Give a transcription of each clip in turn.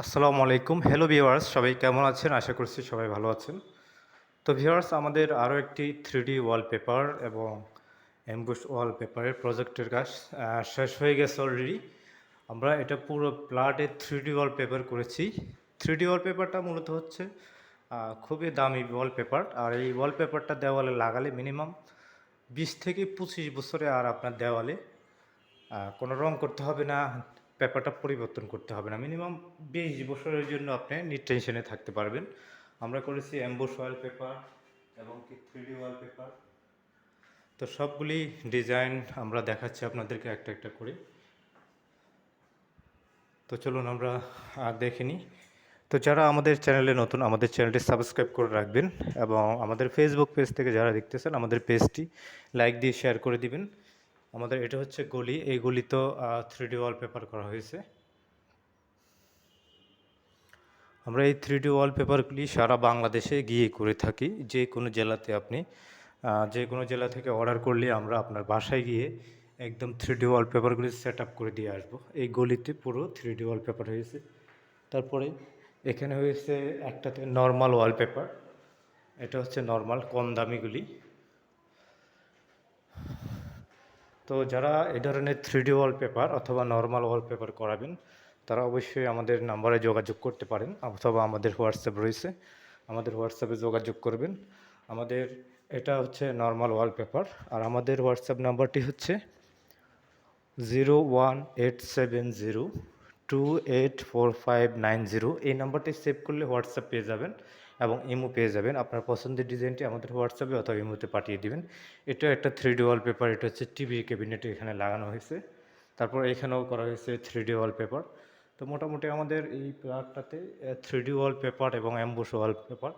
আসসালামু আলাইকুম। Hello viewers, সবাই কেমন আছেন? আশা করছি সবাই ভালো আছেন। তো ভিউয়ার্স, আমাদের আরও একটি 3D ওয়ালপেপার এবং এমবুশ ওয়ালপেপারের প্রজেক্টের কাজ শেষ হয়ে গেছে অলরেডি। আমরা এটা পুরো প্লাটে 3D ওয়ালপেপার করেছি। 3D ওয়ালপেপারটা মূলত হচ্ছে খুবই দামি ওয়ালপেপার। আর এই ওয়ালপেপারটা দেওয়ালে লাগালে মিনিমাম 20 থেকে 25 বছরে আর আপনার দেওয়ালে কোনো রং করতে হবে না, পেপারটা পরিবর্তন করতে হবে না। মিনিমাম 20 বছরের জন্য আপনি নির্টেনশনে থাকতে পারবেন। আমরা করেছি এমবোস ওয়ালপেপার এবং কি 3D ওয়ালপেপার। তো সবগুলি ডিজাইন আমরা দেখাচ্ছি আপনাদেরকে একটা একটা করে। তো চলুন আমরা দেখে নিই। তো যারা আমাদের চ্যানেলে নতুন, আমাদের চ্যানেলটি সাবস্ক্রাইব করে রাখবেন এবং আমাদের ফেসবুক পেজ থেকে যারা দেখতেছেন আমাদের পেজটি লাইক দিয়ে শেয়ার করে দিবেন। আমাদের এটা হচ্ছে গলি, এই গলিতেও 3D ওয়ালপেপার করা হয়েছে। আমরা এই 3D ওয়ালপেপারগুলি সারা বাংলাদেশে গিয়ে করে থাকি। যে কোনো জেলাতে আপনি যে কোনো জেলা থেকে অর্ডার করলে আমরা আপনার বাসায় গিয়ে একদম 3D ওয়ালপেপারগুলি সেট আপ করে দিয়ে আসবো। এই গলিতে পুরো 3D ওয়ালপেপার হয়েছে। তারপরে এখানে হয়েছে একটাতে নর্মাল ওয়ালপেপার, এটা হচ্ছে নর্মাল কম দামিগুলি। তো যারা এই ধরনের 3D ওয়ালপেপার অথবা নর্মাল ওয়ালপেপার করাবেন তারা অবশ্যই আমাদের নাম্বারে যোগাযোগ করতে পারেন, অথবা আমাদের হোয়াটসঅ্যাপ রয়েছে, আমাদের হোয়াটসঅ্যাপে যোগাযোগ করবেন। আমাদের এটা হচ্ছে নর্মাল ওয়ালপেপার, আর আমাদের হোয়াটসঅ্যাপ নাম্বারটি হচ্ছে 01870284590। এই নাম্বারটি সেভ করলে হোয়াটসঅ্যাপ পেয়ে যাবেন এবং ইমো পেয়ে যাবেন। আপনার পছন্দের ডিজাইনটি আমাদের হোয়াটসঅ্যাপে অথবা ইমোতে পাঠিয়ে দিবেন। এটা একটা 3D ওয়ালপেপার, এটা হচ্ছে টিভি ক্যাবিনেটে এখানে লাগানো হয়েছে। তারপর এখানেও করা হয়েছে 3D ওয়ালপেপার। তো মোটামুটি আমাদের এই প্লাটটাতে 3D ওয়ালপেপার এবং অ্যাম্বুশ ওয়ালপেপার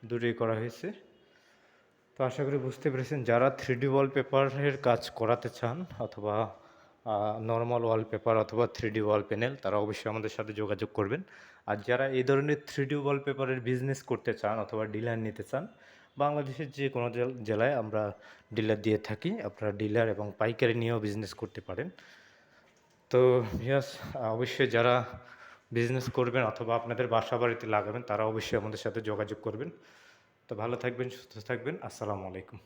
দুটোই করা হয়েছে। তো আশা করি বুঝতে পেরেছেন, যারা 3D ওয়ালপেপারের কাজ করাতে চান অথবা নর্মাল ওয়ালপেপার অথবা 3D ওয়াল প্যানেল, তারা অবশ্যই আমাদের সাথে যোগাযোগ করবেন। আর যারা এই ধরনের 3D ওয়ালপেপারের বিজনেস করতে চান অথবা ডিলার নিতে চান, বাংলাদেশের যে কোনো জেলায় আমরা ডিলার দিয়ে থাকি। আপনারা ডিলার এবং পাইকারি নিয়েও বিজনেস করতে পারেন। তো ইয়াস, অবশ্যই যারা বিজনেস করবেন অথবা আপনাদের বাসা বাড়িতে লাগাবেন তারা অবশ্যই আমাদের সাথে যোগাযোগ করবেন। তো ভালো থাকবেন, সুস্থ থাকবেন। আসসালামু আলাইকুম।